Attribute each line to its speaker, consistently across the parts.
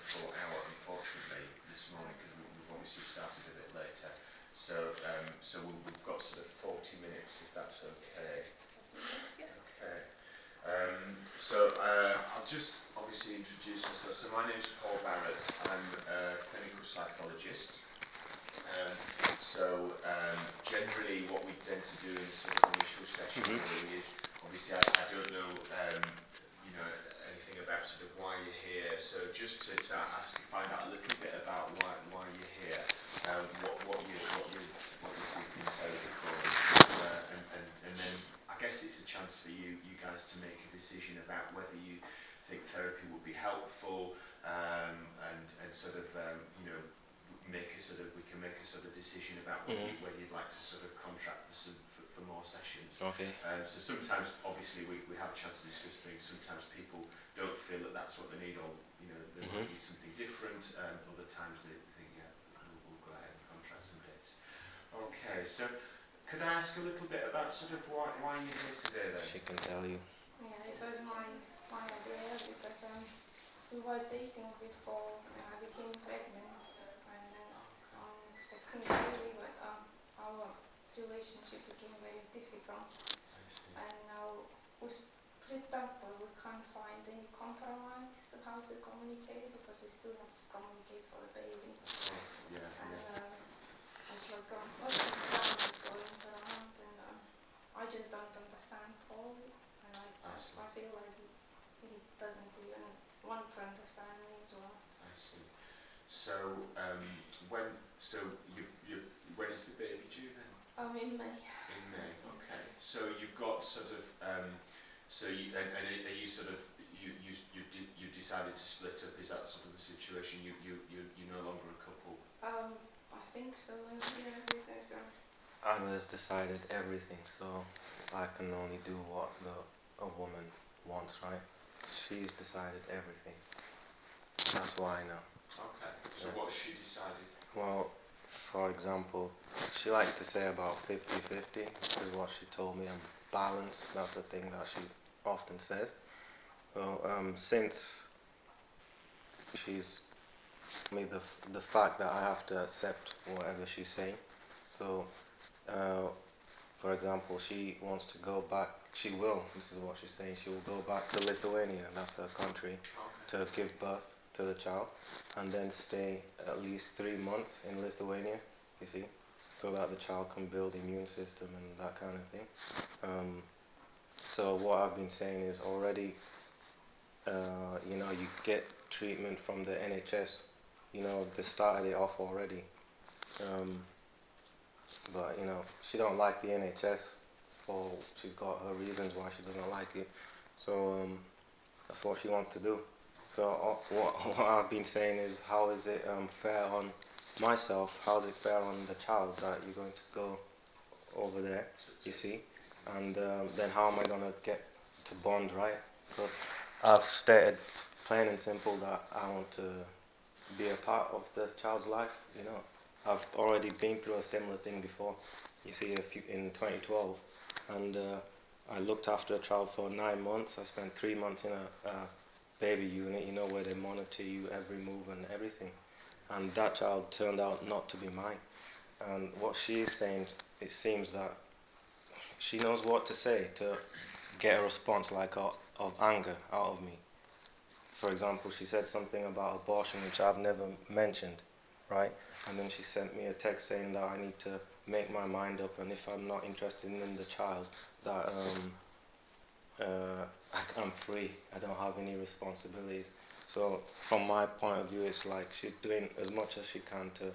Speaker 1: full hour, unfortunately, this morning, because we've obviously started a bit later. So we've got sort of 40 minutes, if that's okay. Okay. I'll just obviously introduce myself. So my name is Paul Barrett. I'm a clinical psychologist. Generally what we tend to do in sort of initial session really is, obviously I don't know anything about sort of why you're here, so just to find out a little bit about why you're here, what you're seeking therapy for, and then I guess it's a chance for you guys to make a decision about whether you think therapy would be helpful, and sort of we can make a sort of decision about whether you'd like to sort of contract for more sessions.
Speaker 2: Okay.
Speaker 1: So sometimes, obviously, we have a chance to discuss things. Sometimes people don't feel that that's what they need, or they might need something different. Other times they think, yeah, we'll go ahead and contract some dates. Okay. So could I ask a little bit about sort of why you're here today then?
Speaker 2: She can tell you.
Speaker 3: Yeah, it was my idea because we were dating before I became pregnant, and then expecting a baby, but our relationship became very difficult, and now we split up, but we can't find any compromise of how to communicate, because we still have to communicate for the baby. It's like ups and downs going around, and I just don't understand Paul, and I feel like he doesn't even want to understand me as well.
Speaker 1: I see. So when is the baby due then?
Speaker 3: In May.
Speaker 1: In May. Okay. So you've got sort of are you sort of you decided to split up? Is that sort of the situation? You're no longer a couple?
Speaker 3: I think so.
Speaker 2: Agnes decided everything, so I can only do what a woman wants, right? She's decided everything. That's why I know.
Speaker 1: Okay. So what has she decided?
Speaker 2: Well, for example, she likes to say about 50-50 is what she told me, and balance, that's the thing that she often says. Well, since she's made the fact that I have to accept whatever she's saying, so for example, she wants to go back, she will, this is what she's saying, she will go back to Lithuania, that's her country, to give birth to the child, and then stay at least 3 months in Lithuania, you see, so that the child can build immune system and that kind of thing. So what I've been saying is already, you get treatment from the NHS, they started it off already. But she don't like the NHS, or she's got her reasons why she doesn't like it. So that's what she wants to do. So what I've been saying is, how is it fair on myself? How is it fair on the child that you're going to go over there? You see, and then how am I gonna get to bond, right? So I've stated plain and simple that I want to be a part of the child's life. I've already been through a similar thing before. You see, in 2012, and I looked after a child for 9 months. I spent 3 months in a baby unit, where they monitor you every move and everything. And that child turned out not to be mine. And what she is saying, it seems that she knows what to say to get a response like of anger out of me. For example, she said something about abortion, which I've never mentioned, right? And then she sent me a text saying that I need to make my mind up, and if I'm not interested in the child, that I'm free. I don't have any responsibilities. So from my point of view, it's like she's doing as much as she can to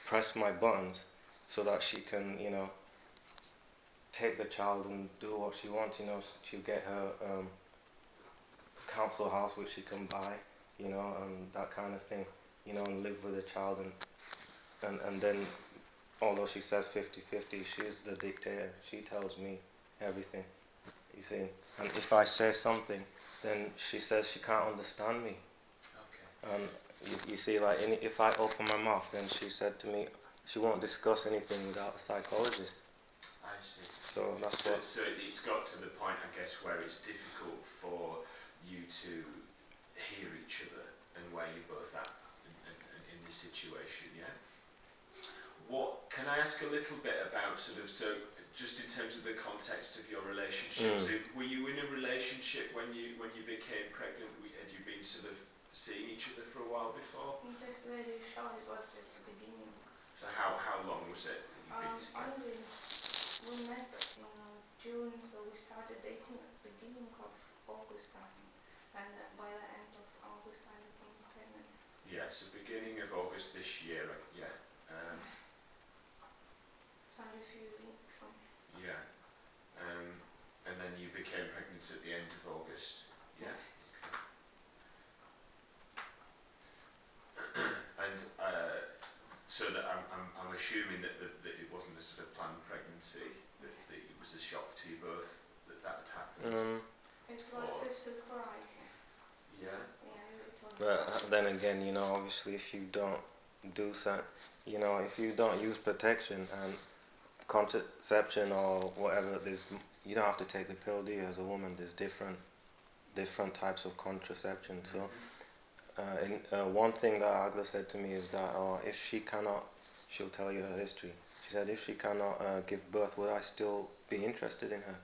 Speaker 2: press my buttons so that she can, take the child and do what she wants. She'll get her council house, which she can buy, and that kind of thing, and live with the child, and then, although she says 50-50, she's the dictator. She tells me everything, you see. And if I say something, then she says she can't understand me.
Speaker 1: Okay.
Speaker 2: And you see, like, if I open my mouth, then she said to me, she won't discuss anything without a psychologist.
Speaker 1: I see.
Speaker 2: So that's what.
Speaker 1: So it's got to the point, I guess, where it's difficult for you to hear each other. and where you're both at in this situation, yeah? What, can I ask a little bit about sort of, so just in terms of the context of your relationship, so were you in a relationship when you became pregnant? Had you been sort of seeing each other for a while before?
Speaker 3: Just very short, it was just the beginning.
Speaker 1: So how long was it that you've been together?
Speaker 3: Only we met in June, so we started dating at the beginning of August time, and by the end of August I became pregnant.
Speaker 1: Yeah, so beginning of August this year, yeah.
Speaker 3: So a few weeks. So.
Speaker 1: Yeah. And then you became pregnant at the end of August. Yeah. Okay. And so that I'm assuming that it wasn't a sort of planned pregnancy, that it was a shock to you both that had happened.
Speaker 3: It was a surprise.
Speaker 1: Yeah.
Speaker 3: Yeah, it was.
Speaker 2: But then again, you know, obviously if you don't do that, you know, if you don't use protection and contraception or whatever, you don't have to take the pill, do you? As a woman, there's different types of contraception. So, one thing that Agla said to me is that if she cannot, she'll tell you her history. She said if she cannot give birth, would I still be interested in her?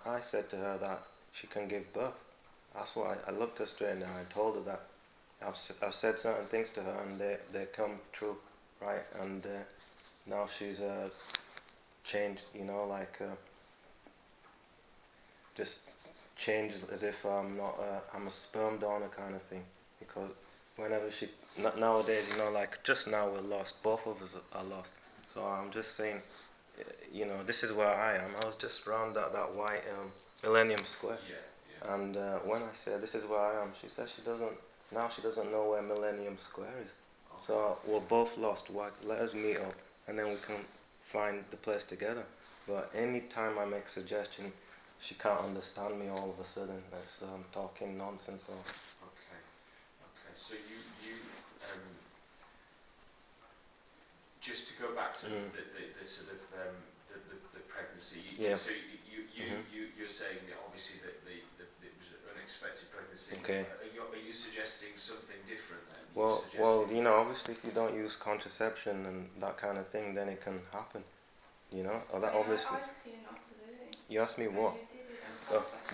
Speaker 2: I said to her that she can give birth. That's what I looked her straight in the eye and told her that I've said certain things to her and they come true, right? And now she's changed, you know, like just changed as if I'm a sperm donor kind of thing. Because whenever nowadays, you know, like just now we're lost, both of us are lost. So I'm just saying, you know, this is where I am. I was just around that white Millennium Square.
Speaker 1: Yeah.
Speaker 2: And when I said this is where I am, she said she doesn't know where Millennium Square is.
Speaker 1: Okay.
Speaker 2: So we're both lost. Let us meet up and then we can find the place together. But any time I make suggestion, she can't understand me all of a sudden. It's talking nonsense. Or
Speaker 1: Okay. So you just to go back to the sort of the pregnancy.
Speaker 2: Yeah.
Speaker 1: So you're saying that obviously that it was an unexpected pregnancy.
Speaker 2: Okay.
Speaker 1: Are you suggesting something different then?
Speaker 2: Well, you know, obviously if you don't use contraception and that kind of thing, then it can happen. You know, or that obviously.
Speaker 3: I asked you not to do it.
Speaker 2: You asked me what?
Speaker 3: You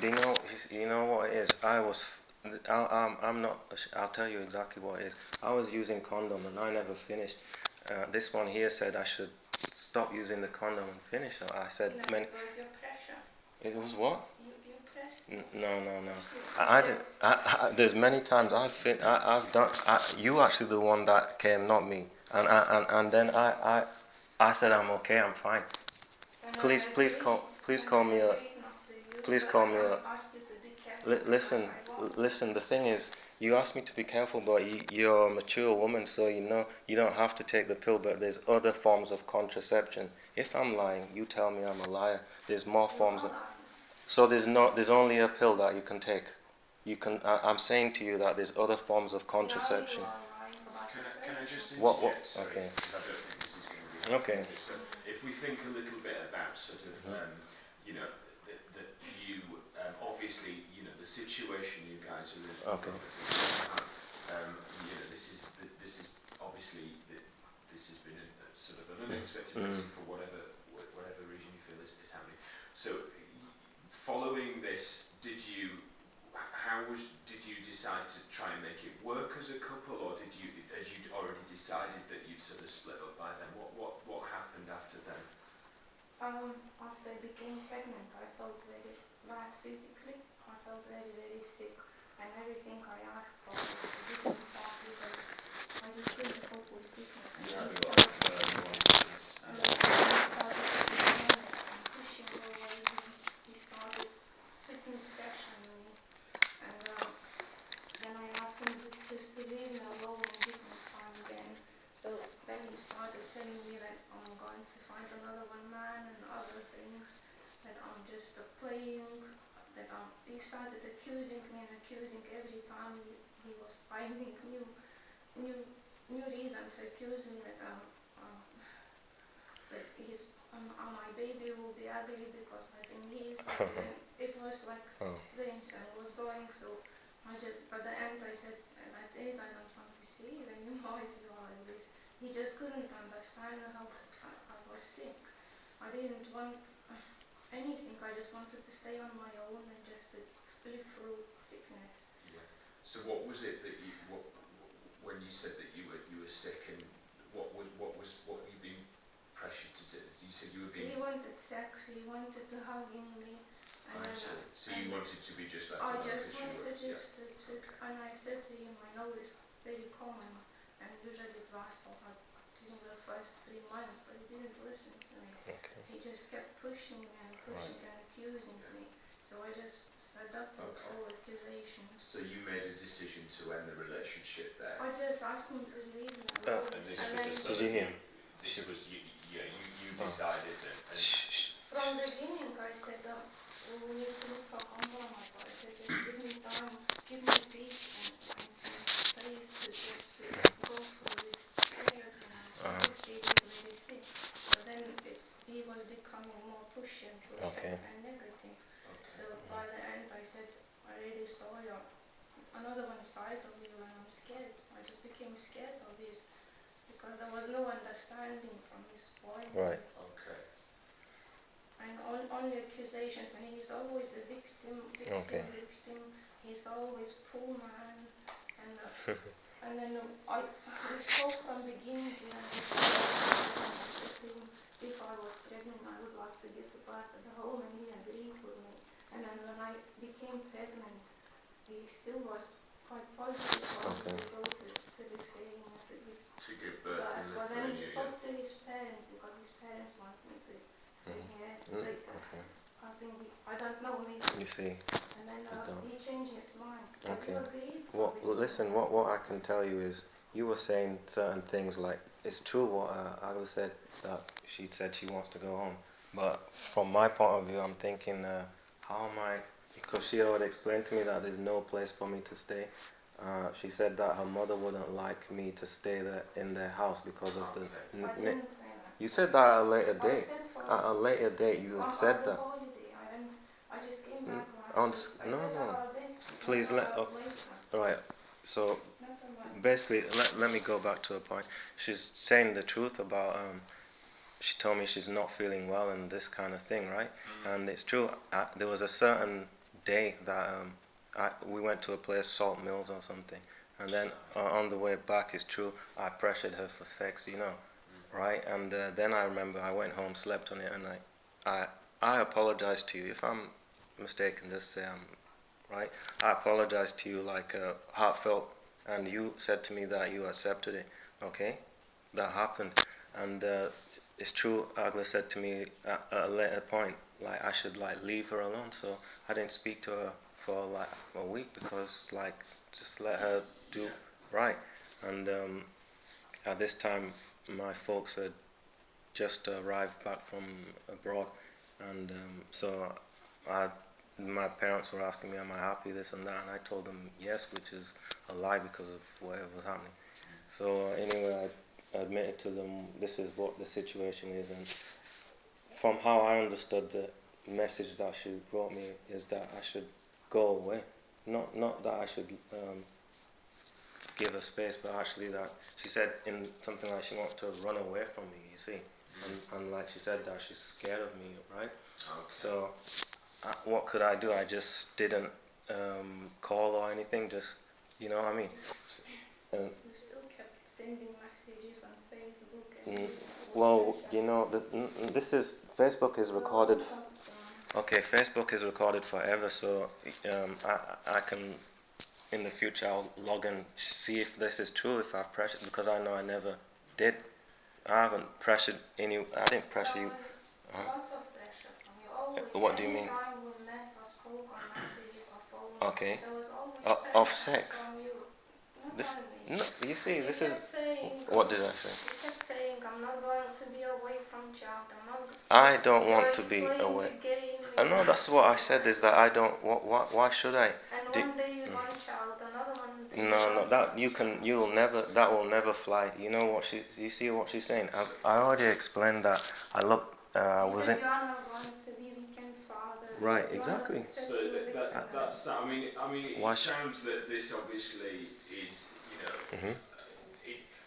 Speaker 3: did it on purpose.
Speaker 2: Do you know what it is? I'm not. I'll tell you exactly what it is. I was using condom and I never finished. This one here said I should stop using the condom and finish. I said,
Speaker 3: It was your pressure.
Speaker 2: It was what?
Speaker 3: You pressed.
Speaker 2: No. I didn't. There's many times I've done. You actually the one that came, not me. And then I said I'm okay. I'm fine. Please call me a. Listen. The thing is, you asked me to be careful, but you're a mature woman, so you know you don't have to take the pill. But there's other forms of contraception. If I'm lying, you tell me I'm a liar. There's more forms of. So there's only a pill that you can take. I'm saying to you that there's other forms of contraception.
Speaker 1: Can I just interject?
Speaker 2: What?
Speaker 1: Sorry,
Speaker 2: Okay.
Speaker 1: because I don't think this is going to be
Speaker 2: Okay.
Speaker 1: effective. So if we think a little bit about sort of, you know, that you obviously, you know, the situation you guys are in.
Speaker 2: Okay.
Speaker 1: You know, this is obviously this has been a sort of an unexpected reason for whatever reason you feel is happening. So following this, did you decide to try and make it work as a couple, or had you already decided that you'd sort of split up by then? What happened after then?
Speaker 3: After I became pregnant, I felt very bad physically. I felt very, very sick, and everything I asked for was didn't stop because I just couldn't cope with sickness. And I started pushing away. He started putting pressure on me, and then I asked him to just leave me alone and give me time again. So then he started telling me that I'm going to find another man and other things, that I'm just playing, that he started accusing me and accusing every time he was finding new reasons to accuse me that my baby will be ugly because I think he is ugly. It was like this and was going, so I just, at the end I said, that's said I don't want to see you anymore if you are like this. He just couldn't understand how I was sick. I didn't want anything. I just wanted to stay on my own and just to live through sickness.
Speaker 1: Yeah. So what was it that you when you said that you were sick, and what you been pressured to do? You said you were being.
Speaker 3: He wanted sex. He wanted to hugging me. And
Speaker 1: I see. So you wanted to be just left
Speaker 3: I
Speaker 1: alone
Speaker 3: just
Speaker 1: because you
Speaker 3: wanted
Speaker 1: were.
Speaker 3: just to, and I said to him, I know it's very common, and usually it lasts for during the first 3 months, but he didn't listen to me.
Speaker 2: Okay.
Speaker 3: He just kept pushing and pushing and accusing me. So I just fed up with all accusations.
Speaker 1: So you made a decision to end the relationship there.
Speaker 3: I just asked him to leave me alone.
Speaker 1: And this
Speaker 3: and
Speaker 1: was
Speaker 3: then
Speaker 1: just
Speaker 2: Did you hear?
Speaker 1: This was you decided and
Speaker 3: from the beginning I said, we need to look for compromise. I said, just give me time, give me peace and space to just to go through this period. Obviously he was very sick, but then he was becoming more pushy and and negative. So by the end I said, I really saw another one side of you and I'm scared. I just became scared of this because there was no understanding from his point.
Speaker 2: Right.
Speaker 1: Okay.
Speaker 3: And only accusations, and he's always a victim. He's always poor man, and then we spoke from the beginning. And I said to him, if I was pregnant, I would like to give birth at the home, and he agreed with me. And then when I became pregnant, he still was quite positive for me to go to Lithuania
Speaker 1: to give birth in Lithuania.
Speaker 3: But then he spoke to his parents because his parents want me to stay here. I think I don't know, maybe.
Speaker 2: You see.
Speaker 3: And then he changed his mind.
Speaker 2: Okay.
Speaker 3: You agreed?
Speaker 2: Well, listen. What I can tell you is, you were saying certain things like it's true what Egle said, that she said she wants to go home. But from my point of view, I'm thinking, how am I? Because she already explained to me that there's no place for me to stay. She said that her mother wouldn't like me to stay there in their house because of the.
Speaker 3: I didn't say that.
Speaker 2: You said that at a later date.
Speaker 3: I said for
Speaker 2: At a later date, you had said that.
Speaker 3: holiday. I just came back
Speaker 2: On
Speaker 3: last week.
Speaker 2: no,
Speaker 3: I said
Speaker 2: no.
Speaker 3: about this.
Speaker 2: Please let.
Speaker 3: Later.
Speaker 2: Right. So basically, let me go back to a point. She's saying the truth about. She told me she's not feeling well and this kind of thing, right? And it's true. There was a certain day that we went to a place, Salt Mills or something, and then on the way back, it's true, I pressured her for sex, right? And then I remember I went home, slept on it, and I apologized to you. If I'm mistaken, just say I'm right. I apologized to you like heartfelt, and you said to me that you accepted it. Okay, that happened, and it's true. Egle said to me at a later point, like I should like leave her alone. So I didn't speak to her for like a week because like just let her do right. And at this time, my folks had just arrived back from abroad, and so my parents were asking me, am I happy, this and that, and I told them yes, which is a lie because of whatever was happening. So anyway, I admitted to them this is what the situation is, and from how I understood the message that she brought me is that I should go away, not that I should give her space, but actually that she said in something like she wants to run away from me, you see, and like she said that she's scared of me, right? So what could I do? I just didn't call or anything, just, you know what I mean?
Speaker 3: You still kept sending messages on Facebook and
Speaker 2: well, you know, Facebook is recorded. Okay, Facebook is recorded forever, so I can, in the future, I'll log and see if this is true, if I've pressured, because I know I never did. I haven't pressured I didn't pressure you.
Speaker 3: Lots of pressure from you, always.
Speaker 2: What do you mean?
Speaker 3: Anytime we met or spoke on messages or phone,
Speaker 2: Okay.
Speaker 3: there was always
Speaker 2: Of
Speaker 3: pressure
Speaker 2: sex?
Speaker 3: from you.
Speaker 2: This,
Speaker 3: Not
Speaker 2: no, you see, this
Speaker 3: kept
Speaker 2: is.
Speaker 3: saying,
Speaker 2: What did I say?
Speaker 3: you kept saying, I'm not going to be away from child.
Speaker 2: I don't want to be away. No, that's what I said. Is that I don't. Why should I?
Speaker 3: And one day you want child, another one day
Speaker 2: No, that you'll never. That will never fly. You know what you see what she's saying. I already explained that. I wasn't.
Speaker 3: You are not going to be weekend father.
Speaker 2: Right, exactly.
Speaker 1: So that's. I mean, it sounds that this obviously is,
Speaker 2: Mhm.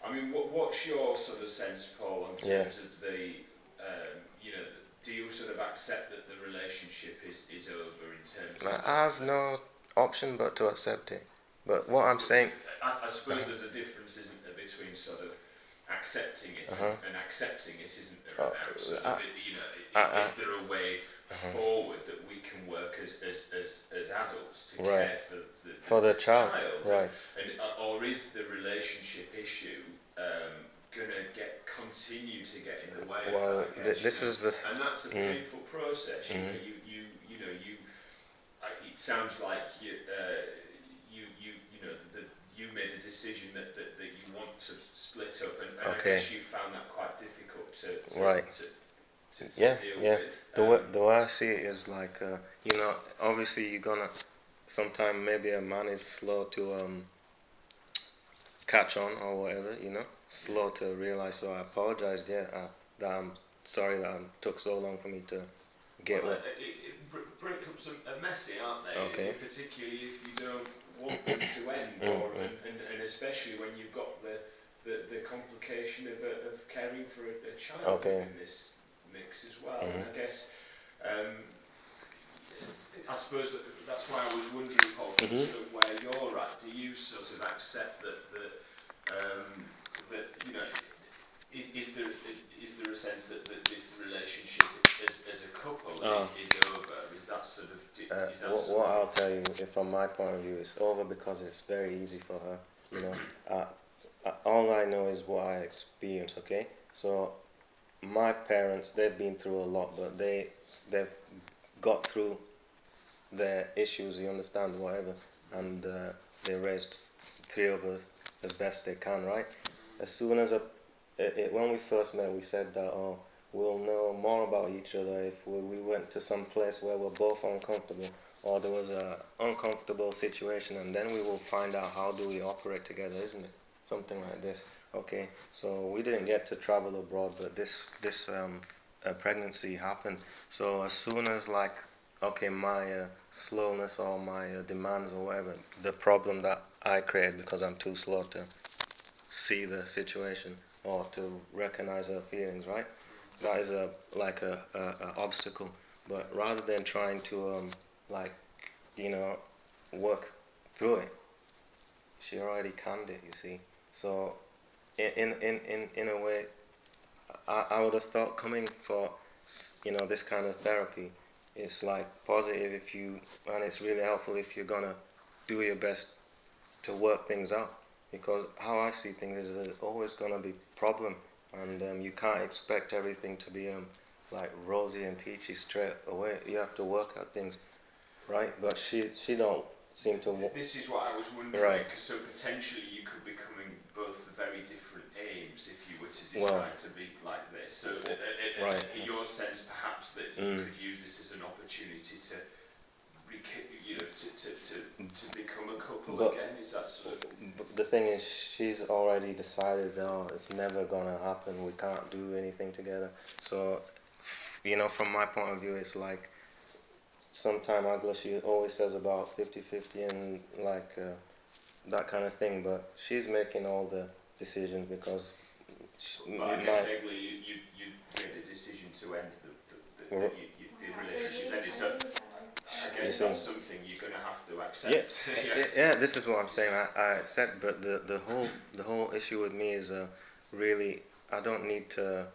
Speaker 1: I mean, what's your sort of sense, Paul, in
Speaker 2: Yeah.
Speaker 1: terms of the, you know, do you sort of accept that the relationship is over in terms of...
Speaker 2: I have no option but to accept it. But what I'm saying...
Speaker 1: I suppose there's a difference, isn't there, between sort of accepting it and accepting it, isn't there, about sort of, you know, is there a way forward that we can work as adults to
Speaker 2: Right.
Speaker 1: care
Speaker 2: For the child, right.
Speaker 1: and or is the relationship issue gonna continue to get in the way
Speaker 2: Well,
Speaker 1: of that, I guess,
Speaker 2: this
Speaker 1: you know?
Speaker 2: is the...
Speaker 1: And that's a painful process, you know. It sounds like you know that you made a decision that you want to split up, and I guess you found that quite difficult to deal with.
Speaker 2: The way I see it is like, you know, obviously you're gonna, sometime maybe a man is slow to catch on or whatever, you know, slow to realize. So I apologize, that I'm sorry that it took so long for me to get
Speaker 1: well, breakups are messy, aren't they?
Speaker 2: Okay.
Speaker 1: Particularly if you don't want them to end, and especially when you've got the complication of caring for a child in this mix as well. And I guess, I suppose that's why I was wondering, Paul, sort of where you're at. Do you sort of accept that you know, is there a sense that this relationship as a couple is over? Is that sort of...
Speaker 2: what I'll tell you, from my point of view, it's over because it's very easy for her. You know, all I know is what I experienced. Okay, so my parents, they've been through a lot, but they've got through their issues. You understand, whatever, and they raised 3 of us as best they can. Right. As soon as when we first met, we said that we'll know more about each other if we went to some place where we're both uncomfortable, or there was a uncomfortable situation, and then we will find out how do we operate together, isn't it? Something like this. Okay, so we didn't get to travel abroad, but this pregnancy happened. So as soon as, like, okay, my slowness or my demands or whatever, the problem that I created because I'm too slow to see the situation or to recognize her feelings, right? That is a obstacle. But rather than trying to like, you know, work through it, she already canned it, you see. So in a way, I would have thought coming for, you know, this kind of therapy, it's like positive if you, and it's really helpful if you're gonna do your best to work things out. Because how I see things is there's always gonna be problem, and you can't expect everything to be like rosy and peachy straight away. You have to work at things, right? But she don't seem to.
Speaker 1: This is what I was wondering.
Speaker 2: Right.
Speaker 1: So potentially you could be coming both for very different aims if you were to decide to be like this. So
Speaker 2: right.
Speaker 1: In your sense, perhaps that you could use this as an opportunity to, you know, to become a couple again. Is that sort of?
Speaker 2: But the thing is, she's already decided, no, it's never gonna happen. We can't do anything together. So, you know, from my point of view, it's like, sometime Agla, she always says about 50-50 and like that kind of thing, but she's making all the decisions because
Speaker 1: I guess, Egle, you made a decision to end the relationship then, so I guess that's something you're going to have to accept.
Speaker 2: Yeah, this is what I'm saying, I accept, but the whole issue with me is really, I don't need to,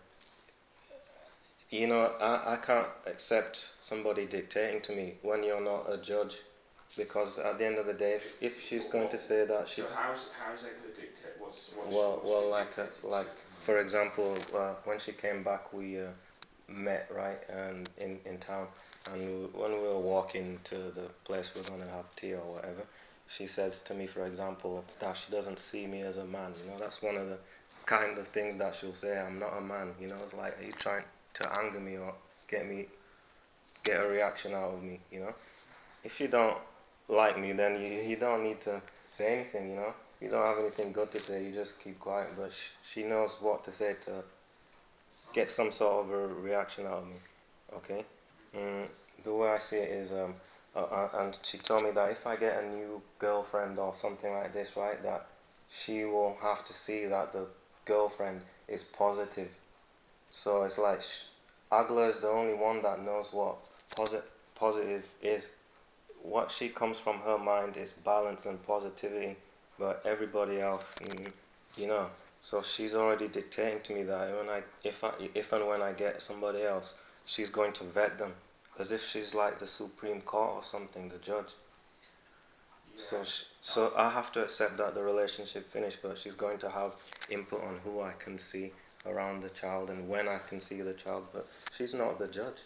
Speaker 2: you know, I can't accept somebody dictating to me when you're not a judge, because at the end of the day, if she's going to say that she...
Speaker 1: So how's Egle dictate? What's
Speaker 2: well, like for example, when she came back, we met, right, and in town, and when we were walking to the place we're gonna have tea or whatever, she says to me, for example, that she doesn't see me as a man. You know, that's one of the kind of things that she'll say. I'm not a man. You know, it's like, are you trying to anger me or get a reaction out of me? You know, if you don't like me, then you don't need to say anything. You know, if you don't have anything good to say, you just keep quiet. But she knows what to say to get some sort of a reaction out of me. Okay. The way I see it is, and she told me that if I get a new girlfriend or something like this, right, that she will have to see that the girlfriend is positive. So it's like Agla is the only one that knows what positive is. What she comes from her mind is balance and positivity, but everybody else, you know. So she's already dictating to me that if and when I get somebody else, she's going to vet them, as if she's like the Supreme Court or something, the judge.
Speaker 1: Yeah.
Speaker 2: So I have to accept that the relationship finished, but she's going to have input on who I can see around the child and when I can see the child, but she's not the judge.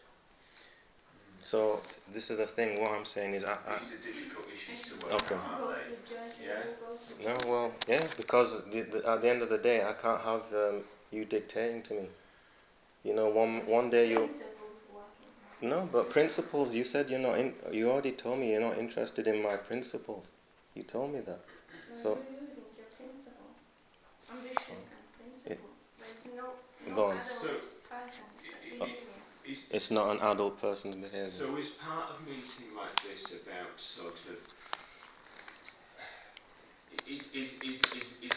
Speaker 2: So this is the thing. What I'm saying is,
Speaker 1: These are difficult issues to work
Speaker 2: Okay.
Speaker 1: out,
Speaker 3: Go
Speaker 1: aren't
Speaker 3: to judge,
Speaker 1: Yeah.
Speaker 3: go to
Speaker 2: no,
Speaker 3: judge.
Speaker 2: well, yeah, because at the end of the day, I can't have you dictating to me. You know, one day you.
Speaker 3: Principles working.
Speaker 2: No, but principles. You said you're not in. You already told me you're not interested in my principles. You told me that. So-
Speaker 3: You're using your principles. Ambitious and principle. There's no
Speaker 2: Go on.
Speaker 3: adult
Speaker 1: So-
Speaker 3: person's
Speaker 1: I-
Speaker 3: behavior.
Speaker 2: It's not an adult person's behavior.
Speaker 1: So is part of meeting like this about sort of is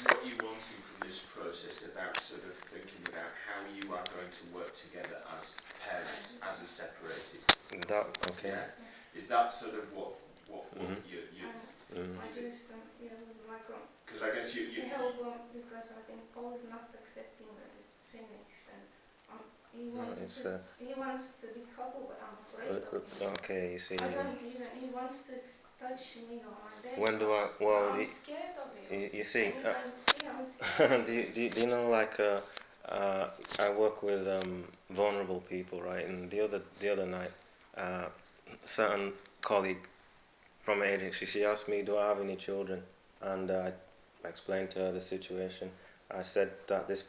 Speaker 1: what you wanting from this process about sort of thinking about how you are going to work together as parents, as a separated?
Speaker 2: That okay.
Speaker 1: Yeah. Is that sort of what
Speaker 2: Mhm.
Speaker 1: you
Speaker 2: Mm.
Speaker 3: I just with my girl.
Speaker 1: because I guess you
Speaker 3: Help him because I think Paul's not accepting that it's finished and he wants he wants to be couple, but I'm afraid of him.
Speaker 2: Okay, you see.
Speaker 3: I don't even. He wants to touch me on my bed.
Speaker 2: When do I? Well,
Speaker 3: I'm scared of him.
Speaker 2: you see.
Speaker 3: And if I see, I'm scared.
Speaker 2: Do you know, like, I work with vulnerable people, right? And the other night, a certain colleague from an agency, she asked me, do I have any children? And I explained to her the situation. I said that this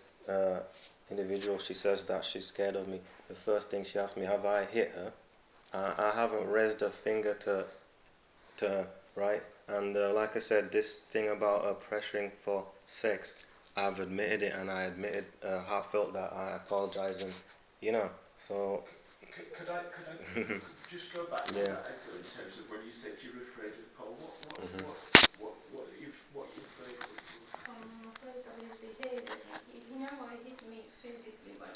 Speaker 2: individual, she says that she's scared of me. The first thing she asked me, have I hit her? I haven't raised a finger to her, right? And like I said, this thing about pressuring for sex, I've admitted it, and I admitted heartfelt that I apologize, and so
Speaker 1: could I just go back to
Speaker 2: Yeah.
Speaker 1: that echo in terms of when you said you're afraid of Paul?
Speaker 2: Mhm.
Speaker 1: What are you afraid of?
Speaker 3: I'm afraid of his behaviors. He never hit me physically, but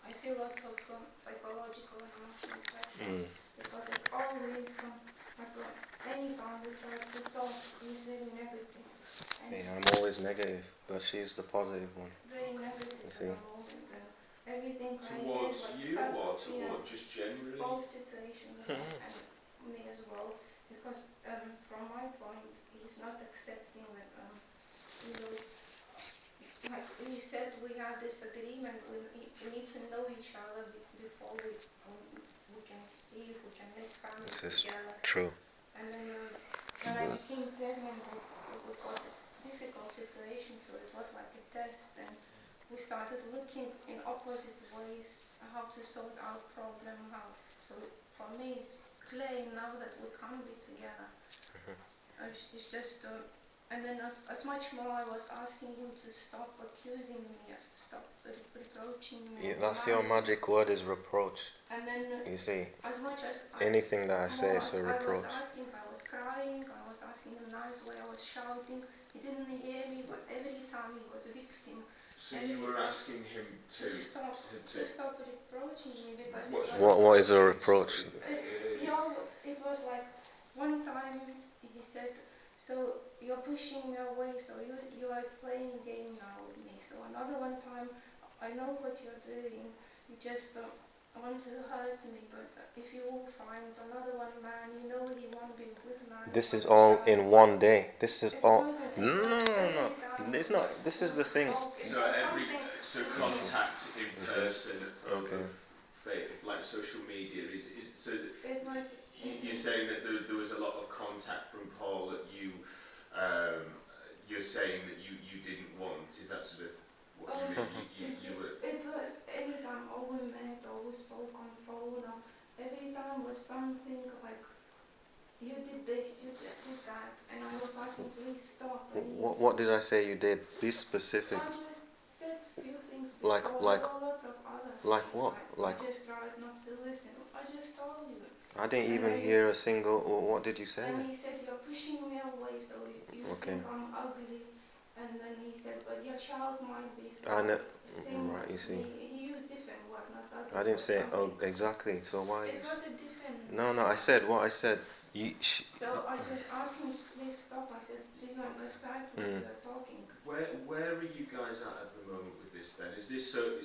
Speaker 3: I feel lots of psychological and emotional pressure because it's always anytime we try to talk, he's very negative. And
Speaker 2: yeah, I'm always negative, but she's the positive one.
Speaker 3: very negative
Speaker 2: You
Speaker 3: at
Speaker 2: see.
Speaker 3: the moment. And everything
Speaker 1: Towards
Speaker 3: like
Speaker 1: you or
Speaker 3: yeah,
Speaker 1: toward just generally?
Speaker 3: whole situation yes, and me as well. Because from my point, he's not accepting that like he said, we have this agreement. We need to know each other before we can see if we can make families
Speaker 2: This is
Speaker 3: together.
Speaker 2: true.
Speaker 3: And then when I became pregnant, we got a difficult situation, so it was like a test, and we started looking in opposite ways how to sort out problem. So for me, it's clear now that we can't be together. It's just. And then as much more I was asking him to stop accusing me, to stop reproaching me.
Speaker 2: Yeah, that's your magic word, is reproach.
Speaker 3: And then
Speaker 2: You see,
Speaker 3: as much as
Speaker 2: anything that I say is a reproach.
Speaker 3: I was crying, I was asking in a nice way, I was shouting. He didn't hear me, but every time he was a victim.
Speaker 1: So you were asking him to
Speaker 3: stop reproaching me because
Speaker 2: What is a reproach?
Speaker 3: it was like one time he said, so you're pushing me away, so you are playing a game now with me. So another one time, I know what you're doing, you just want to hurt me, but if you will find another one man, you know he won't be a good man.
Speaker 2: This is all in one day. This is all. No.
Speaker 3: It's
Speaker 2: not. This is the thing.
Speaker 1: So contact in person
Speaker 2: Okay.
Speaker 1: like social media is so that
Speaker 3: It was.
Speaker 1: you're saying that there was a lot of contact from Paul that you're saying that you didn't want. Is that sort of what you mean? You were.
Speaker 3: It was anytime or we met or we spoke on phone or every time was something like you did this, you did that, and I was asking please stop.
Speaker 2: What did I say you did? Be specific.
Speaker 3: I just said a few things
Speaker 2: Like
Speaker 3: before.
Speaker 2: like
Speaker 3: There were lots of other
Speaker 2: like
Speaker 3: things,
Speaker 2: what? Like
Speaker 3: I just tried not to listen. I just told you.
Speaker 2: I didn't even hear a single. What did you say?
Speaker 3: And he said you're pushing me away, so you
Speaker 2: Okay.
Speaker 3: think I'm ugly. And then he said, but your child might be
Speaker 2: I know,
Speaker 3: same
Speaker 2: right, you see.
Speaker 3: He used different word, not that
Speaker 2: I didn't
Speaker 3: word,
Speaker 2: say, oh,
Speaker 3: something.
Speaker 2: exactly, so why?
Speaker 3: It was a different.
Speaker 2: No, I said what I said.
Speaker 3: So I just asked him to please stop. I said, do you understand what you are talking?
Speaker 1: Where are you guys at the moment with this then? Is this so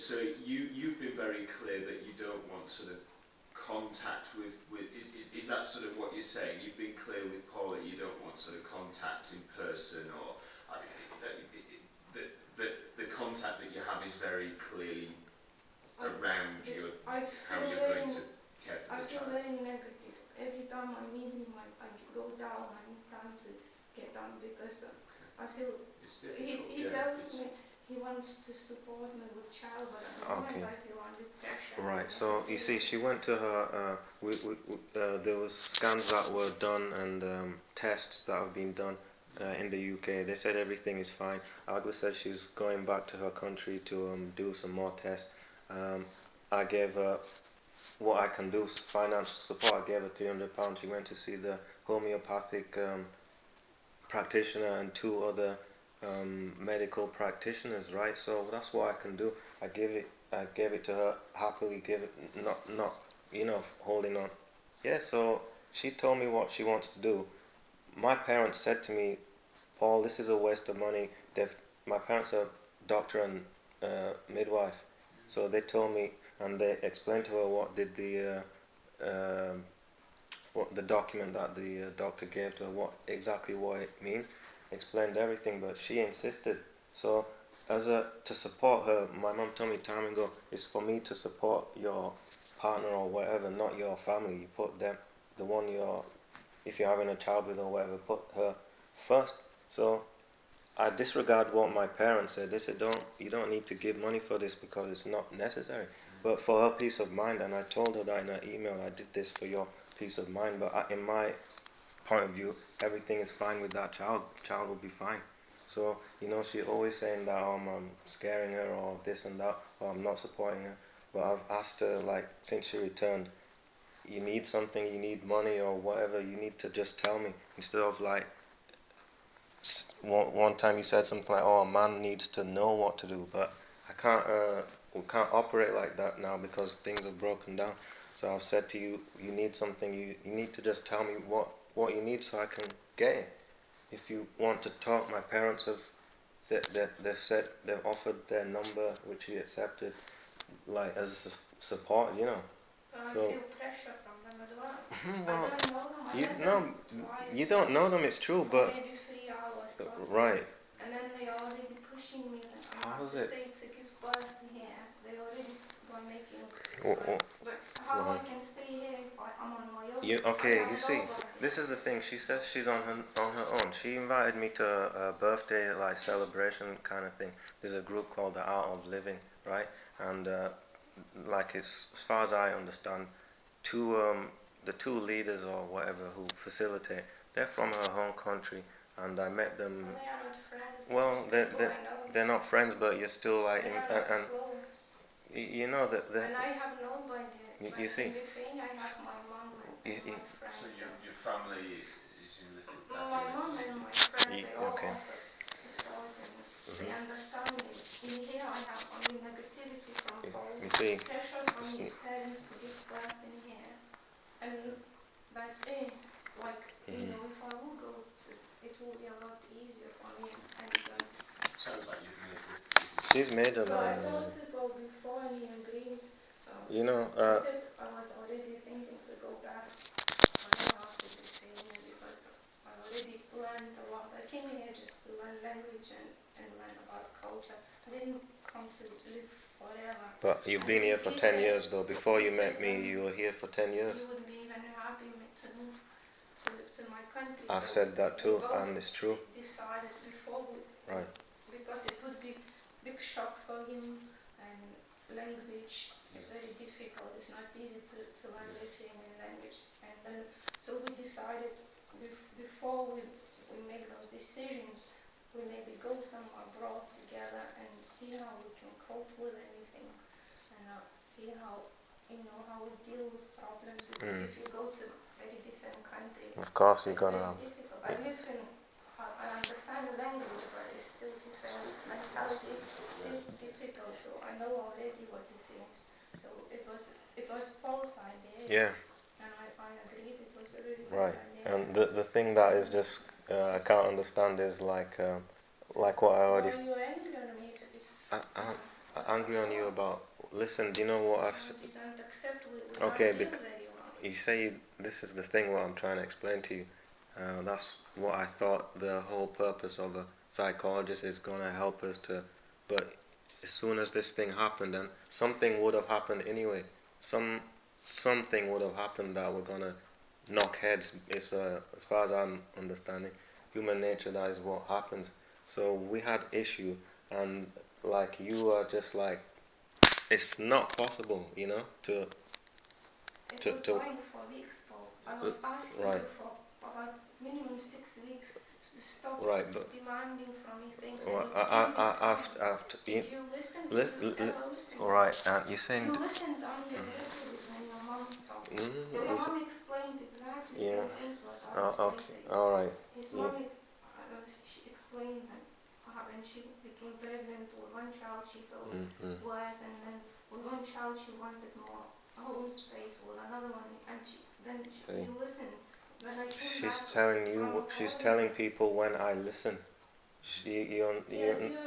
Speaker 1: you've been very clear that you don't want sort of contact with is that sort of what you're saying? You've been clear with Paul that you don't want sort of contact in person, or I mean, the contact that you have is very clearly around how you're going to care for
Speaker 3: I
Speaker 1: the
Speaker 3: feel
Speaker 1: child.
Speaker 3: very negative. Every time I meet him, I go down. I need time to get down because I feel
Speaker 1: It's difficult.
Speaker 3: he tells me he wants to support me with child, but at the moment I feel under pressure.
Speaker 2: Right, so you see, she went to her, there was scans that were done and tests that have been done in the UK. They said everything is fine. Agla said she's going back to her country to do some more tests. I gave her what I can do, financial support. I gave her £300. She went to see the homeopathic practitioner and 2 other medical practitioners, right? So that's what I can do. I gave it to her happily, give it not holding on. Yeah, so she told me what she wants to do. My parents said to me, Paul, this is a waste of money. My parents are doctor and midwife, so they told me, and they explained to her what did what the document that the doctor gave to her, exactly what it means, explained everything, but she insisted. So to support her, my mum told me time ago, it's for me to support your partner or whatever, not your family. You put them, the one if you're having a child with or whatever, put her first. So I disregard what my parents said. They said, you don't need to give money for this because it's not necessary. But for her peace of mind, and I told her that in her email, I did this for your peace of mind. But in my point of view, everything is fine with that child. Child will be fine. So, she's always saying that I'm scaring her or this and that, or I'm not supporting her. But I've asked her, like, since she returned, you need something, you need money or whatever, you need to just tell me. Instead of like, one time you said something like, oh, a man needs to know what to do, but we can't operate like that now because things are broken down. So I've said to you, you need something, you need to just tell me what you need so I can get it. If you want to talk, my parents they've said, they've offered their number, which he accepted, like as support,
Speaker 3: I
Speaker 2: So,
Speaker 3: feel pressure from them as well.
Speaker 2: well,
Speaker 3: I don't know them. I
Speaker 2: you
Speaker 3: met
Speaker 2: no,
Speaker 3: them twice.
Speaker 2: you don't know them. It's true,
Speaker 3: For
Speaker 2: but
Speaker 3: maybe 3 hours. Talking.
Speaker 2: right.
Speaker 3: And then they are already pushing me. And I
Speaker 2: How
Speaker 3: have
Speaker 2: is
Speaker 3: to
Speaker 2: it?
Speaker 3: stay to give birth here. They already were making.
Speaker 2: Oh,
Speaker 3: But how I can stay here if I'm on my own?
Speaker 2: okay, you see, this is the thing. She says she's on her own. She invited me to a birthday like celebration kind of thing. There's a group called the Art of Living, right? And like it's, as far as I understand, the 2 leaders or whatever who facilitate, they're from her home country, and I met them.
Speaker 3: Well, they are not friends.
Speaker 2: Well, they're not friends, but you're still like,
Speaker 3: they are not close.
Speaker 2: You know that.
Speaker 3: And I have known by
Speaker 2: You see.
Speaker 3: In Lithuania, I have my mom and my friends.
Speaker 1: So your family is in Lithuania?
Speaker 3: My mom and my friends, they all
Speaker 2: okay.
Speaker 3: offer support and they understand it. In here, I have only negativity from Paul, pressure from his parents to give birth in here, and that's it. Like, if I will go to, it will be a lot easier for me and
Speaker 1: Sounds like you've made it.
Speaker 2: She's made a
Speaker 3: I told to go before and he agreed.
Speaker 2: You know,
Speaker 3: I said I was already thinking to go back when I was in Lithuania because I already learned a lot. I came here just to learn language and learn about culture. I didn't come to live forever.
Speaker 2: But you've been here for 10 years though. Before you met me, you were here for 10 years.
Speaker 3: You would be even happy to move to my country.
Speaker 2: I've said that too, and it's true.
Speaker 3: Decided before
Speaker 2: right.
Speaker 3: Because it would be big shock for him, and language is very difficult. It's not easy to learn Lithuanian language. And then, so we decided before we make those decisions, we maybe go somewhere abroad together and see how we can cope with anything, and see how how we deal with problems. Because if you go to a very different country,
Speaker 2: of course you're gonna
Speaker 3: have. I understand the language, but it's still was difficult, so I know already what he thinks. So it was Paul's idea.
Speaker 2: Yeah.
Speaker 3: And I agreed it was a really
Speaker 2: Right.
Speaker 3: good idea.
Speaker 2: And the thing that is just I can't understand is like what I already.
Speaker 3: Why are you angry on me?
Speaker 2: I'm angry on you about. Listen, do you know what I've?
Speaker 3: You don't accept we
Speaker 2: Okay,
Speaker 3: don't deal very well.
Speaker 2: you say this is the thing what I'm trying to explain to you. That's what I thought the whole purpose of a psychologist is gonna help us to. But as soon as this thing happened, then something would have happened anyway. Something would have happened that we're gonna knock heads. It's as far as I'm understanding, human nature. That is what happens. So we had issue, and like you are just like, it's not possible, you know, to.
Speaker 3: It was going for weeks, Paul. I was asking
Speaker 2: right.
Speaker 3: you for about minimum 6 weeks to stop
Speaker 2: Right, but
Speaker 3: demanding from me things.
Speaker 2: well,
Speaker 3: Did you listen? Did you ever listen?
Speaker 2: Right, you're saying.
Speaker 3: You listened only a little bit when your mom talked. Your mom explained exactly the same things what I was
Speaker 2: okay,
Speaker 3: saying.
Speaker 2: alright.
Speaker 3: His mom, she explained that when she became pregnant with one child, she felt worse, and then with one child she wanted more home space, with another one, and you listened. When I came
Speaker 2: She's
Speaker 3: back
Speaker 2: telling you,
Speaker 3: from
Speaker 2: she's
Speaker 3: college,
Speaker 2: telling people when I listen.
Speaker 3: yes, you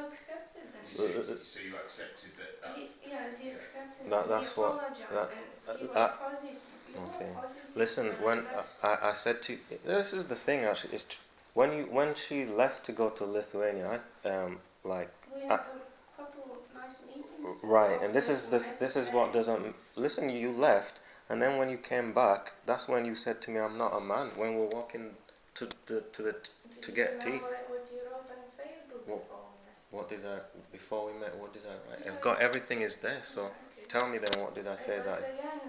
Speaker 3: accepted them.
Speaker 1: So you accepted that.
Speaker 3: Yes, he accepted.
Speaker 2: That's
Speaker 3: he
Speaker 2: what.
Speaker 3: apologized, and he was positive. You
Speaker 2: Okay.
Speaker 3: were positive.
Speaker 2: Listen, when I said to you, this is the thing actually. Is when she left to go to Lithuania, like.
Speaker 3: We had a couple of nice meetings.
Speaker 2: Right, and this is what doesn't listen. You left, and then when you came back, that's when you said to me, "I'm not a man." When we're walking to get tea.
Speaker 3: What you wrote on Facebook before we met?
Speaker 2: What did I before we met? What did I write? I've got everything is there. So tell me then, what did I say that?
Speaker 3: Again,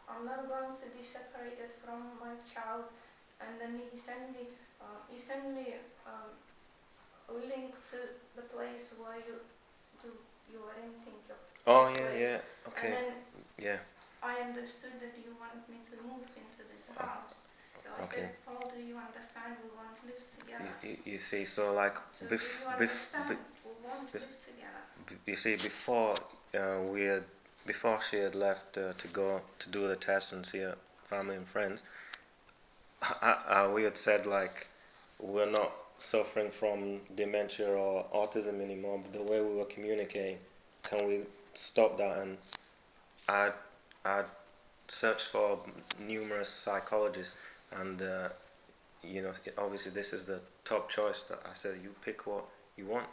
Speaker 3: I'm not going to be separated from my child, and then he sent me a link to the place where you were renting your place.
Speaker 2: Okay.
Speaker 3: And then
Speaker 2: Yeah.
Speaker 3: I understood that you want me to move into this house. So I said, Paul, do you understand we won't live together?
Speaker 2: You see, so like
Speaker 3: So do you understand we won't live together?
Speaker 2: You see, before before she had left to go to do the test and see her family and friends, we had said like we're not suffering from dementia or autism anymore, but the way we were communicating, can we stop that? And I searched for numerous psychologists, and obviously this is the top choice. That I said, you pick what you want,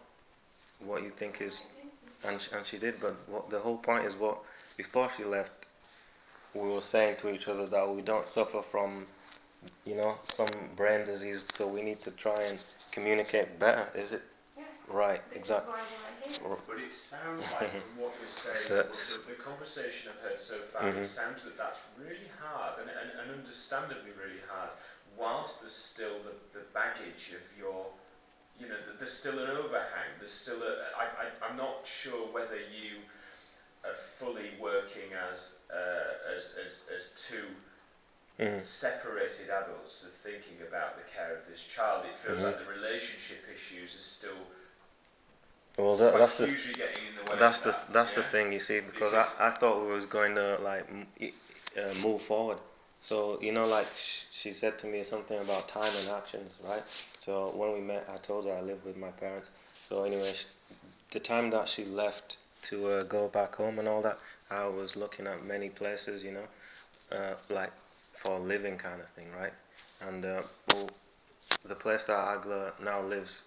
Speaker 2: what you think is, and she did. But what the whole point is, what before she left, we were saying to each other that we don't suffer from, some brain disease, so we need to try and communicate better. Is it?
Speaker 3: Yeah.
Speaker 2: Right,
Speaker 3: exactly.
Speaker 1: But it sounds like from what you're saying, the conversation I've heard so far, it sounds that that's really hard and understandably really hard, whilst there's still the baggage of your, there's still an overhang, there's still I'm not sure whether you are fully working as two separated adults are thinking about the care of this child. It feels like the relationship issues are still hugely getting in the way.
Speaker 2: That's the thing, you see, because I thought we was going to move forward. So like she said to me something about time and actions, right? So when we met, I told her I live with my parents. So anyway, the time that she left to go back home and all that, I was looking at many places, like for living kind of thing, right? And the place that Egle now lives,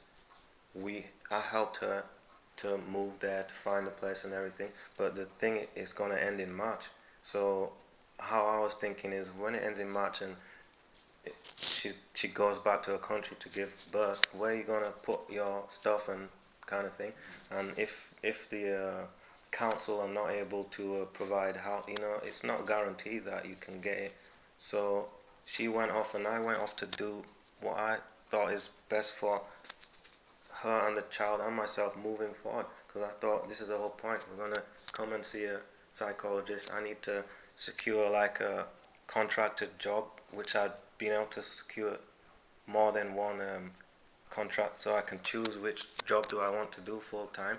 Speaker 2: I helped her to move there, to find the place and everything. But the thing is going to end in March. So how I was thinking is, when it ends in March and she goes back to her country to give birth, where are you going to put your stuff and kind of thing? And if the council are not able to provide how, it's not guaranteed that you can get it. So she went off and I went off to do what I thought is best for her and the child and myself moving forward, because I thought this is the whole point. We're going to come and see a psychologist. I need to secure like a contracted job, which I'd been able to secure more than one contract, so I can choose which job do I want to do full time.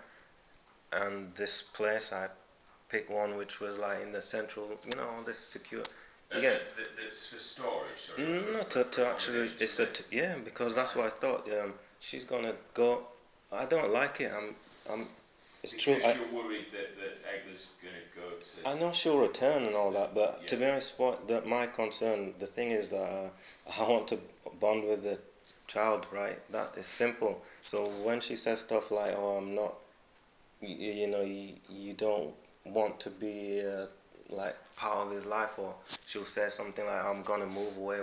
Speaker 2: and this place I picked one which was like in the central, this secure. Yeah.
Speaker 1: That's for storage, or
Speaker 2: No, to actually, it's yeah, because that's what I thought. She's gonna go. I don't like it. It's
Speaker 1: because
Speaker 2: true.
Speaker 1: you're worried that Egle's going to go to...
Speaker 2: I know she'll return and all that, but to
Speaker 1: Yeah.
Speaker 2: be honest, my concern, the thing is that I want to bond with the child, right? That is simple. So when she says stuff like, "Oh, I'm not," you don't want to be like part of his life, or she'll say something like, "I'm gonna move away."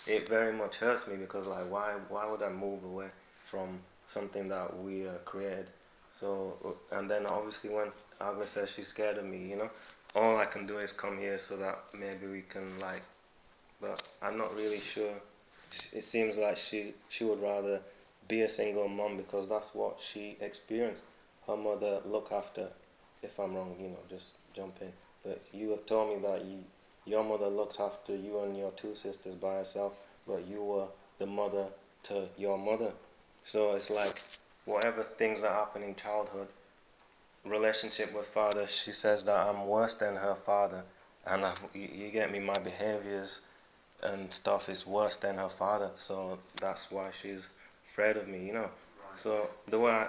Speaker 2: It very much hurts me because like, why would I move away from something that we created? So, and then obviously when Agnes says she's scared of me, all I can do is come here so that maybe we can like, but I'm not really sure. It seems like she would rather be a single mom because that's what she experienced. Her mother look after. If I'm wrong, just jump in. But you have told me that your mother looked after you and your two sisters by herself, but you were the mother to your mother. So it's like whatever things that happen in childhood, relationship with father, she says that I'm worse than her father, and you get me, my behaviors and stuff is worse than her father, so that's why she's afraid of me.
Speaker 1: Right.
Speaker 2: So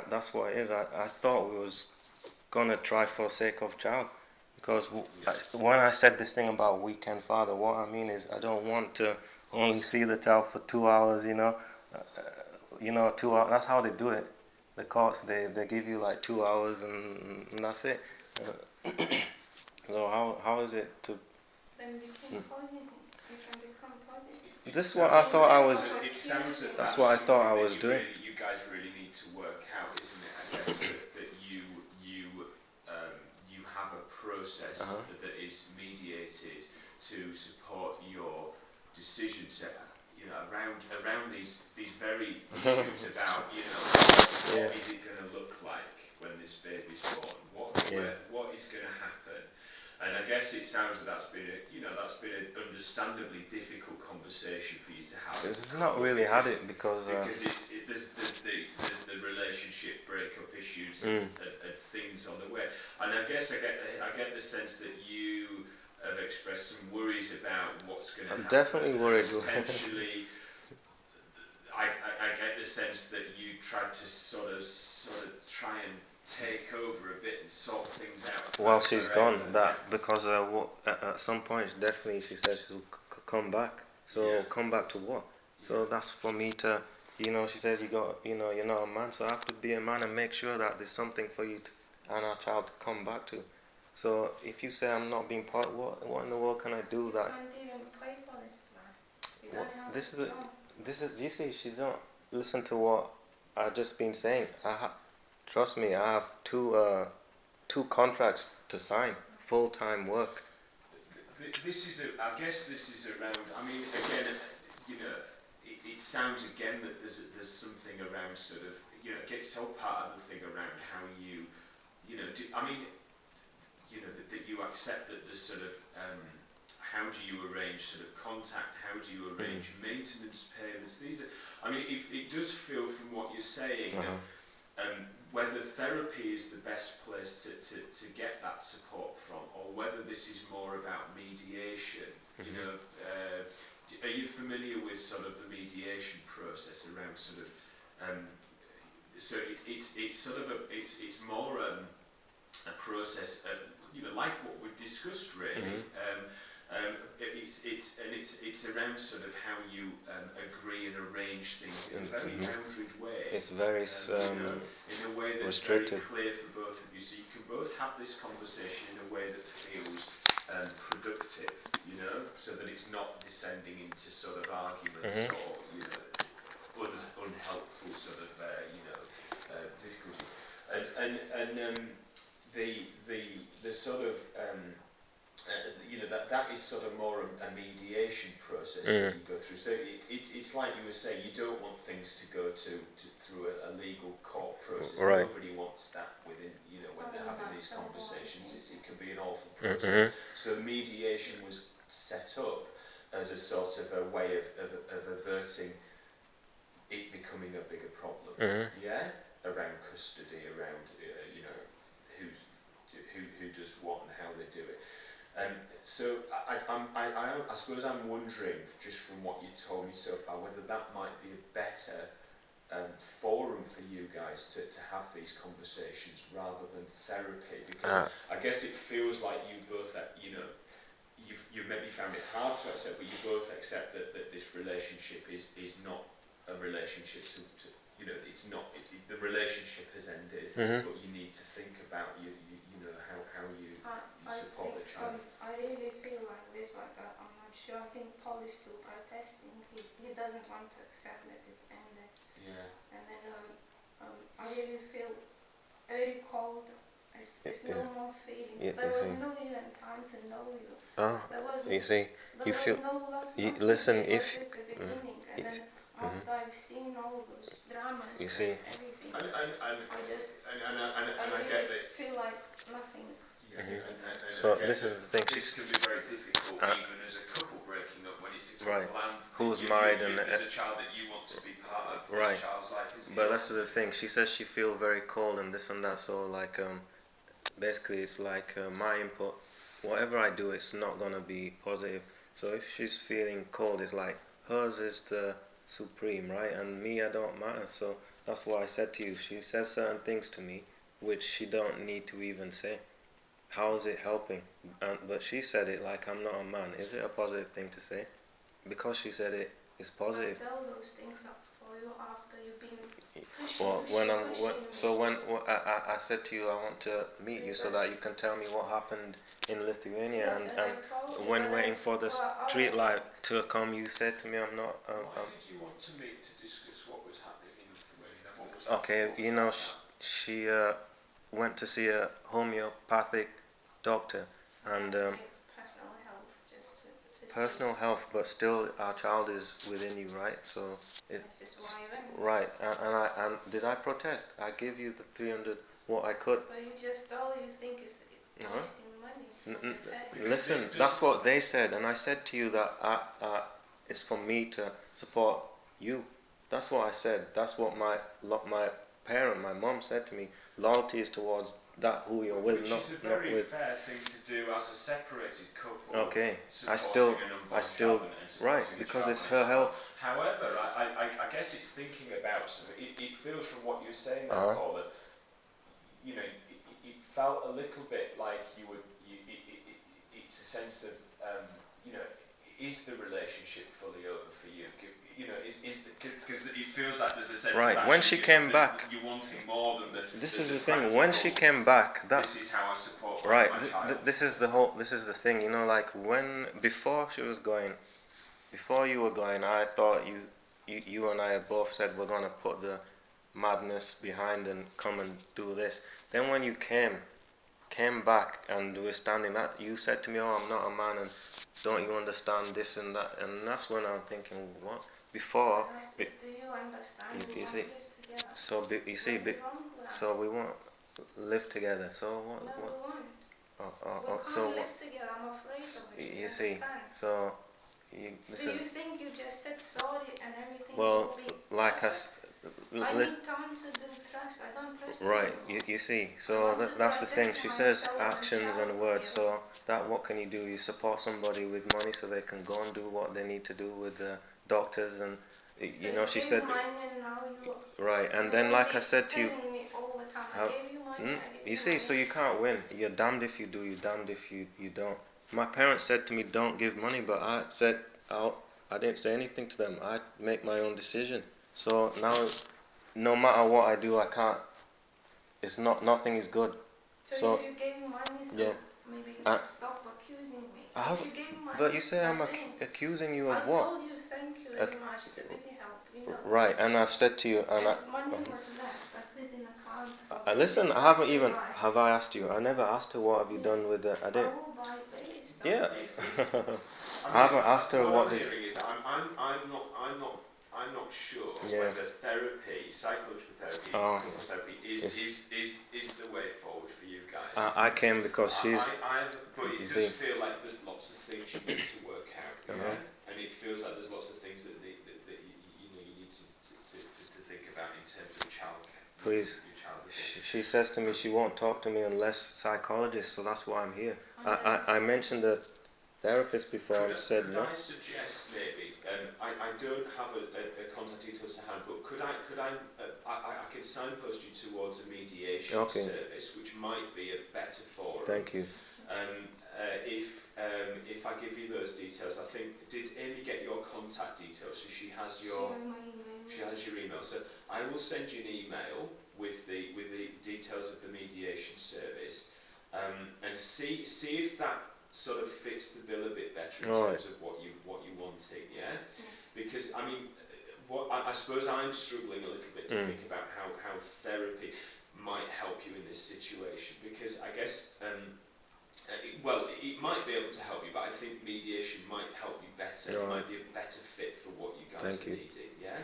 Speaker 2: that's what it is. I thought we was gonna try for sake of child, because when I said this thing about weekend father, what I mean is I don't want to only see the child for 2 hours. 2 hours. That's how they do it. The courts, they give you like 2 hours and that's it. So how is it to?
Speaker 3: Then became positive. You can become positive.
Speaker 2: This is what I thought I was.
Speaker 1: It sounds that
Speaker 2: That's what I thought I was
Speaker 1: you
Speaker 2: doing.
Speaker 1: you guys really need to work out, isn't it? I guess that you have a process that is mediated to support your decision to around these very issues about what is it going to look like when this baby's born? What is going to happen? And I guess it sounds that that's been an understandably difficult conversation for you to have.
Speaker 2: It's not really had it because
Speaker 1: there's the relationship breakup issues and things on the way. And I guess I get the sense that you have expressed some worries about what's going to happen.
Speaker 2: I'm definitely worried.
Speaker 1: Potentially, I get the sense that you tried to sort of try and take over a bit and sort things out.
Speaker 2: Well, she's gone. Because at some point, definitely, she said she'll come back. So come back to what? So that's for me to, she says you're not a man, so I have to be a man and make sure that there's something for you and our child to come back to. So if you say I'm not being part, what in the world can I do that?
Speaker 3: You can't even pay for this plan. You
Speaker 2: Well,
Speaker 3: don't have
Speaker 2: this
Speaker 3: a
Speaker 2: is
Speaker 3: job.
Speaker 2: you see, she don't listen to what I just been saying. Trust me, I have two contracts to sign, full-time work.
Speaker 1: I guess this is around. I mean, again, it sounds again that there's something around sort of, it's all part of the thing around how you, that you accept that there's sort of, how do you arrange sort of contact? How do you arrange maintenance payments? These are, it does feel from what you're saying that whether therapy is the best place to get that support from, or whether this is more about mediation. Are you familiar with sort of the mediation process around sort of? So it's sort of it's more a process, like what we've discussed really. It's around sort of how you agree and arrange things in a very boundaried way.
Speaker 2: It's very
Speaker 1: in a way that's
Speaker 2: restricted.
Speaker 1: very clear for both of you, so you can both have this conversation in a way that feels productive, so that it's not descending into sort of arguments or unhelpful sort of difficulty. And the sort of that is sort of more a mediation process that you go through. So it's like you were saying, you don't want things to go through a legal court process.
Speaker 2: Right.
Speaker 1: Nobody wants that within, when they're having these conversations. It can be an awful process. So mediation was set up as a sort of a way of averting it becoming a bigger problem. Around custody, around who does what and how they do it. So I suppose I'm wondering, just from what you told me so far, whether that might be a better forum for you guys to have these conversations rather than therapy, because I guess it feels like you both, you've maybe found it hard to accept, but you both accept that this relationship is not a relationship to it's not, the relationship has ended, but you need to think about how you support the child.
Speaker 3: I really feel like this, but I'm not sure. I think Paul is still protesting. He doesn't want to accept that it's ended.
Speaker 1: Yeah.
Speaker 3: And then I really feel very cold. There's no more feelings. There was no even time to know you. There was
Speaker 2: you see,
Speaker 3: there
Speaker 2: you
Speaker 3: was
Speaker 2: feel.
Speaker 3: no love.
Speaker 2: Listen,
Speaker 3: it
Speaker 2: if.
Speaker 3: was just the beginning, and then after I've seen all those dramas
Speaker 2: You see.
Speaker 3: and everything,
Speaker 1: I
Speaker 3: I
Speaker 1: get
Speaker 3: really
Speaker 1: that.
Speaker 3: feel like nothing.
Speaker 2: So this is the thing.
Speaker 1: This can be very difficult, even as a couple breaking up, when it's a couple and
Speaker 2: who's married and
Speaker 1: there's a child that you want to be part of
Speaker 2: right.
Speaker 1: this child's life.
Speaker 2: But that's the thing. She says she feel very cold and this and that. So like basically it's like my input. Whatever I do, it's not gonna be positive. So if she's feeling cold, it's like hers is the supreme, right? And me, I don't matter. So that's what I said to you. She says certain things to me which she don't need to even say. How is it helping? But she said it like I'm not a man. Is it a positive thing to say? Because she said it is positive.
Speaker 3: I tell those things up for you after you've been
Speaker 2: Well, I said to you I want to meet you so that you can tell me what happened in Lithuania, and when waiting for the street light to come, you said to me I'm not.
Speaker 1: Why did you want to meet to discuss what was happening in Lithuania? What was
Speaker 2: okay, she went to see a homeopathic doctor, and
Speaker 3: personal health, just to
Speaker 2: personal health, but still our child is within you, right? So
Speaker 3: this is why you went.
Speaker 2: right, and did I protest? I gave you the 300 what I could.
Speaker 3: But you just all you think is wasting money.
Speaker 2: Listen, that's what they said, and I said to you that it's for me to support you. That's what I said. That's what my parent, my mom, said to me. Loyalty is towards that who you're with, not with.
Speaker 1: Which is a very fair thing to do as a separated couple.
Speaker 2: Okay, I still, right, because it's her health.
Speaker 1: However, I guess it's thinking about, so it feels from what you're saying now, Paul, that it felt a little bit like it's a sense of, is the relationship fully over for you? Because it feels like there's a sense
Speaker 2: right.
Speaker 1: of
Speaker 2: When she came back,
Speaker 1: you're wanting more than the.
Speaker 2: This is the thing. When she came back,
Speaker 1: this is how I support
Speaker 2: right.
Speaker 1: my child.
Speaker 2: This is the thing. Like before you were going, I thought you and I both said we're gonna put the madness behind and come and do this. Then when you came back and we were standing, that you said to me, "Oh, I'm not a man," and don't you understand this and that? And that's when I'm thinking, what? Before,
Speaker 3: do you understand?
Speaker 2: you
Speaker 3: We
Speaker 2: see,
Speaker 3: won't live together.
Speaker 2: so we won't live together. So what?
Speaker 3: No,
Speaker 2: What?
Speaker 3: we won't.
Speaker 2: Oh,
Speaker 3: We can't
Speaker 2: so
Speaker 3: live together. I'm afraid of it.
Speaker 2: you
Speaker 3: You
Speaker 2: see,
Speaker 3: understand?
Speaker 2: so
Speaker 3: Do you think you just said sorry and everything
Speaker 2: well,
Speaker 3: will be
Speaker 2: like
Speaker 3: perfect? I need time to build trust. I don't trust
Speaker 2: right.
Speaker 3: anyone.
Speaker 2: You see, so that's the thing. She says actions and words. So that what can you do? You support somebody with money so they can go and do what they need to do with the doctors, and she said right. And then like I said to you, you see, so you can't win. You're damned if you do. You're damned if you don't. My parents said to me, "Don't give money," but I said I didn't say anything to them. I make my own decision. So now, no matter what I do, I can't. It's nothing is good.
Speaker 3: So if you gave me money, so
Speaker 2: yeah.
Speaker 3: maybe you can stop accusing me.
Speaker 2: I have,
Speaker 3: If you gave me money,
Speaker 2: but you say I'm
Speaker 3: that's it.
Speaker 2: accusing you
Speaker 3: I
Speaker 2: of what?
Speaker 3: told you thank you very much. It's a big help.
Speaker 2: Right, and I've said to you, and
Speaker 3: money was left. I put in account.
Speaker 2: Listen, I haven't even. Have I asked you? I never asked her what have you done with the. I didn't.
Speaker 3: I will buy very stuff.
Speaker 2: Yeah. I haven't asked her what did.
Speaker 1: I'm not sure whether therapy, psychological therapy, couples therapy is the way forward for you guys.
Speaker 2: I came because she's.
Speaker 1: But it does feel like there's lots of things you need to work out, and it feels like there's lots of things that you need to think about in terms of childcare.
Speaker 2: Please.
Speaker 1: Your child
Speaker 2: She says to me she won't talk to me unless psychologist, so that's why I'm here. I mentioned the therapist before and said
Speaker 1: could
Speaker 2: no.
Speaker 1: I suggest maybe, I don't have a contact details to hand, but could I could signpost you towards a mediation
Speaker 2: Okay.
Speaker 1: service, which might be a better forum.
Speaker 2: Thank you.
Speaker 1: If I give you those details, I think, did Amy get your contact details? So she has your, she has your email. So I will send you an email with the details of the mediation service, and see if that sort of fits the bill a bit better in terms of what you wanting, yeah? Because I mean, what I suppose I'm struggling a little bit to think about how therapy might help you in this situation, because I guess it might be able to help you, but I think mediation might help you better. It might be a better fit for what you guys are needing, yeah?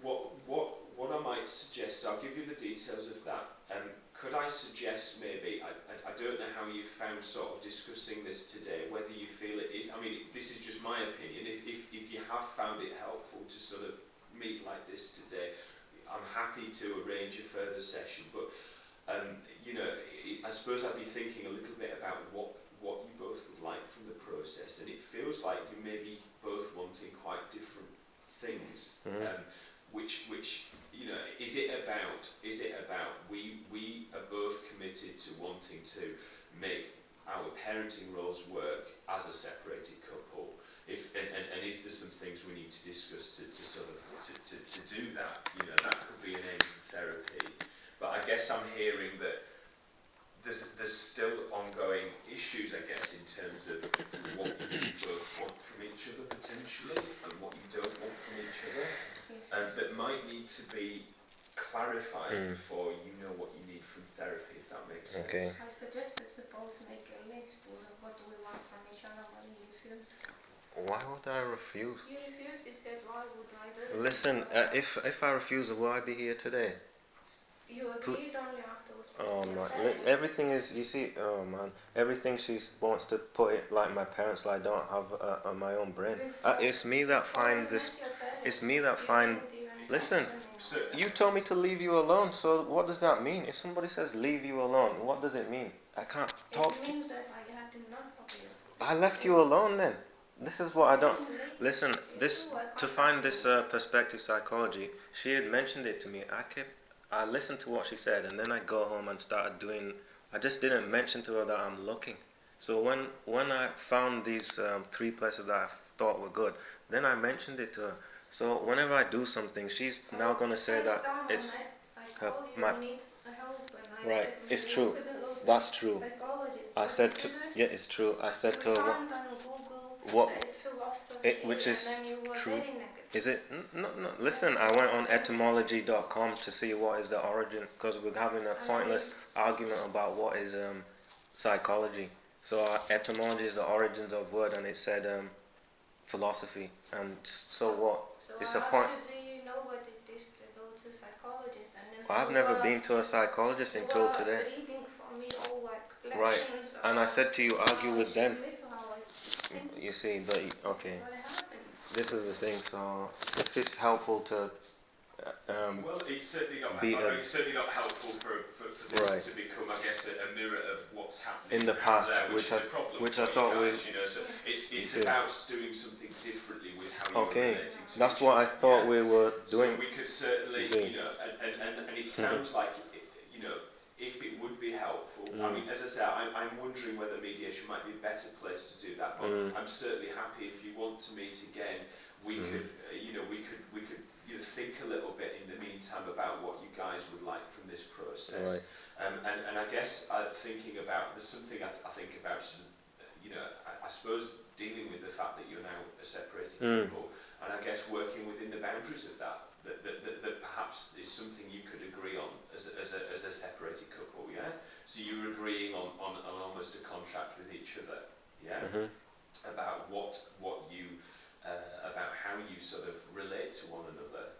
Speaker 1: What I might suggest, so I'll give you the details of that. Could I suggest maybe, I don't know how you found sort of discussing this today, whether you feel it is, I mean, this is just my opinion, if you have found it helpful to sort of meet like this today, I'm happy to arrange a further session, but you know, I suppose I'd be thinking a little bit about what you both would like from the process, and it feels like you may be both wanting quite different things, which you know, is it about we are both committed to wanting to make our parenting roles work as a separated couple, and is there some things we need to discuss to sort of to do that, you know, that could be an aim for therapy. But I guess I'm hearing that there's still ongoing issues, I guess, in terms of what you both want from each other potentially, and what you don't want from each other, and that might need to be clarified before you know what you need from therapy, if that makes sense.
Speaker 2: Okay.
Speaker 3: I suggested suppose make a list of what we want from each other, what do you feel?
Speaker 2: Why would I refuse?
Speaker 3: You refused, you said why would I do it?
Speaker 2: Listen, if I refuse, will I be here today?
Speaker 3: You agreed only afterwards.
Speaker 2: Oh man, everything is, you see, oh man, everything she wants to put it like my parents, like I don't have my own brain. It's me that find this, it's me that find, listen, you told me to leave you alone, so what does that mean? If somebody says leave you alone, what does it mean? I can't talk
Speaker 3: It
Speaker 2: to you.
Speaker 3: means that I had enough of you.
Speaker 2: I left you alone then. This is what I don't, listen, this, to find this perspective psychology, she had mentioned it to me, I listened to what she said, and then I go home and started doing, I just didn't mention to her that I'm looking. So when I found these 3 places that I thought were good, then I mentioned it to her. So whenever I do something, she's now going to say that it's her, my, right, it's true, that's true. I said to, yeah, it's true, I said to her, what which is true. Is it? No, listen, I went on etymology.com to see what is the origin, because we're having a pointless argument about what is psychology. So etymology is the origins of word, and it said philosophy. And so what?
Speaker 3: So
Speaker 2: it's a point.
Speaker 3: Do you know what it is to go to psychologist? And then
Speaker 2: I've never been to a psychologist until today.
Speaker 3: Reading for me all like
Speaker 2: right, and I said to you, argue with them. You see, but okay. This is the thing, so if it's helpful to
Speaker 1: well, it's certainly not,
Speaker 2: it's
Speaker 1: certainly not helpful for this to become, I guess, a mirror of what's happening
Speaker 2: in the past,
Speaker 1: there,
Speaker 2: which I thought
Speaker 1: guys, you know, so it's about doing something differently with how you're relating to
Speaker 2: that's what I thought we were doing.
Speaker 1: So we could certainly, you know, and it sounds like, you know, if it would be helpful, I mean, as I say, I'm wondering whether mediation might be a better place to do that, but I'm certainly happy if you want to meet again, we could, you know, we could you know, think a little bit in the meantime about what you guys would like from this process. And I guess thinking about, there's something I think about, you know, I suppose dealing with the fact that you're now a separated couple, and I guess working within the boundaries of that perhaps is something you could agree on as a separated couple, yeah? So you're agreeing on almost a contract with each other, yeah? About what you about how you sort of relate to one another,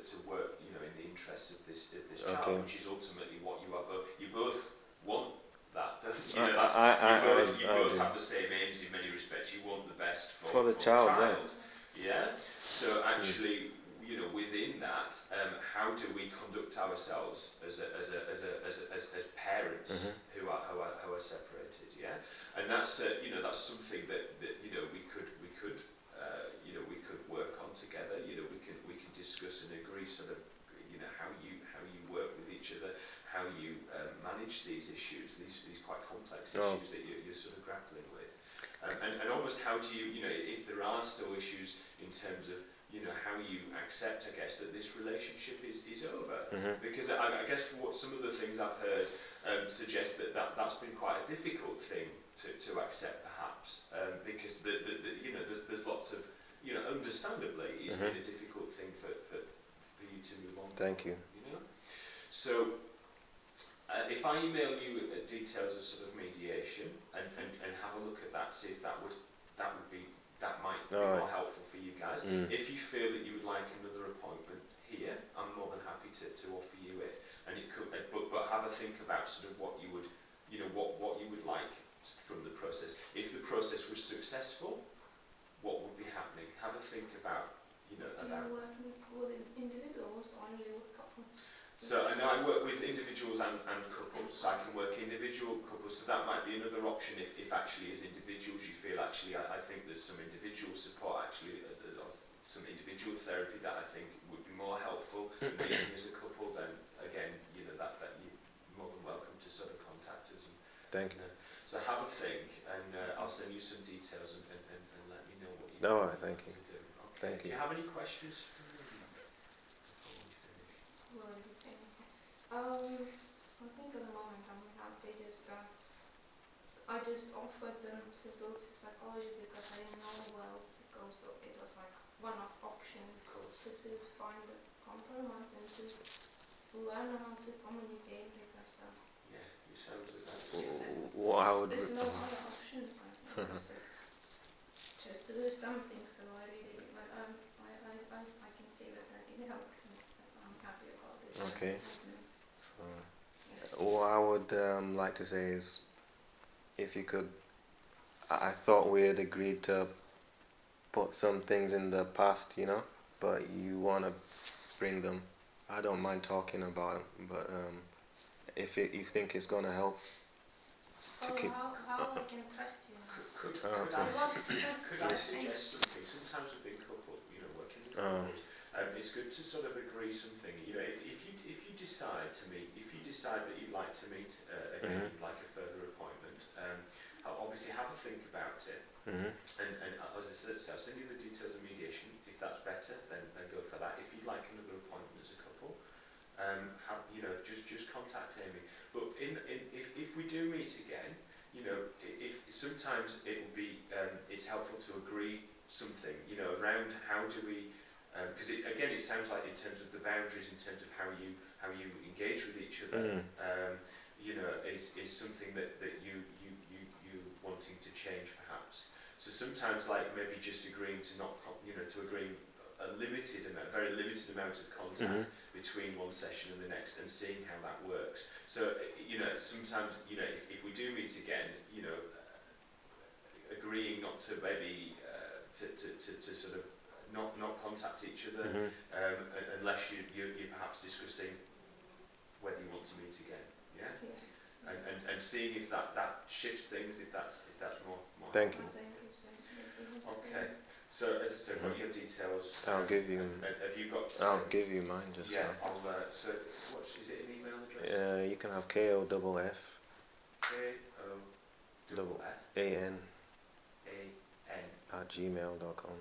Speaker 1: to work, you know, in the interests of this child, which is ultimately what you are both. You both want that, don't you? You know, you both have the same aims in many respects. You want the best for
Speaker 2: the child.
Speaker 1: Yeah. So actually, within that, how do we conduct ourselves as parents who are separated? Yeah, and that's that's something that we could work on together. We can discuss and agree sort of how you work with each other, how you manage these issues, these quite complex issues that you're sort of grappling with, and almost how do you if there are still issues in terms of how you accept, I guess, that this relationship is over. Because I guess what some of the things I've heard suggest that's been quite a difficult thing to accept, perhaps, because there's lots of understandably it's been a difficult thing for you to move on.
Speaker 2: Thank you.
Speaker 1: So if I email you details of sort of mediation and have a look at that, see if that might be more helpful for you guys. If you feel that you would like another appointment here, I'm more than happy to offer you it. And it could, but have a think about sort of what you would, what you would like from the process. If the process was successful, what would be happening? Have a think about, about.
Speaker 3: Do you work with individuals or only with couples?
Speaker 1: So I know I work with individuals and couples, so I can work individual couples, so that might be another option if actually as individuals you feel actually I think there's some individual support actually, some individual therapy that I think would be more helpful than meeting as a couple, then again, that you're more than welcome to sort of contact us. And,
Speaker 2: Thank you.
Speaker 1: So have a think and I'll send you some details and let me know what you
Speaker 2: thank you.
Speaker 1: to do. Okay.
Speaker 2: Thank you.
Speaker 1: Do you have any questions for me?
Speaker 3: I think at the moment I'm happy. I just offered them to go to psychology because I didn't know where else to go, so it was like one of options to find a compromise and to learn how to communicate because
Speaker 1: Yeah, you sound as
Speaker 3: there's no other options. I think just to do something. So I really I can see that it helped me. I'm happy about this.
Speaker 2: Okay. What I would like to say is, if you could, I thought we had agreed to put some things in the past, but you want to bring them. I don't mind talking about them, but if you think it's going to help to keep.
Speaker 3: How I can trust you?
Speaker 1: Could I suggest something? Sometimes with big couple, working with couples, it's good to sort of agree something. If you decide to meet, if you decide that you'd like to meet again, you'd like a further appointment, obviously have a think about it. And as I said, I'll send you the details of mediation. If that's better, then go for that. If you'd like another appointment as a couple, just contact Amy. But if we do meet again, if sometimes it will be it's helpful to agree something, around how do we, because it sounds like in terms of the boundaries, in terms of how you engage with each other, is something that you wanting to change perhaps. So sometimes like maybe just agreeing to not, to agreeing a very limited amount of contact between one session and the next, and seeing how that works. So sometimes if we do meet again, agreeing not to maybe to sort of not contact each other unless you're perhaps discussing whether you want to meet again. Yeah. And seeing if that shifts things, if that's more.
Speaker 2: Thank you.
Speaker 1: Okay. So as I said, what are your details?
Speaker 2: I'll give you.
Speaker 1: Have you got?
Speaker 2: I'll give you mine just
Speaker 1: yeah.
Speaker 2: now.
Speaker 1: I'll. So is it an email address?
Speaker 2: You can have KOFF.
Speaker 1: KOFF.
Speaker 2: AN
Speaker 1: AN
Speaker 2: @gmail.com.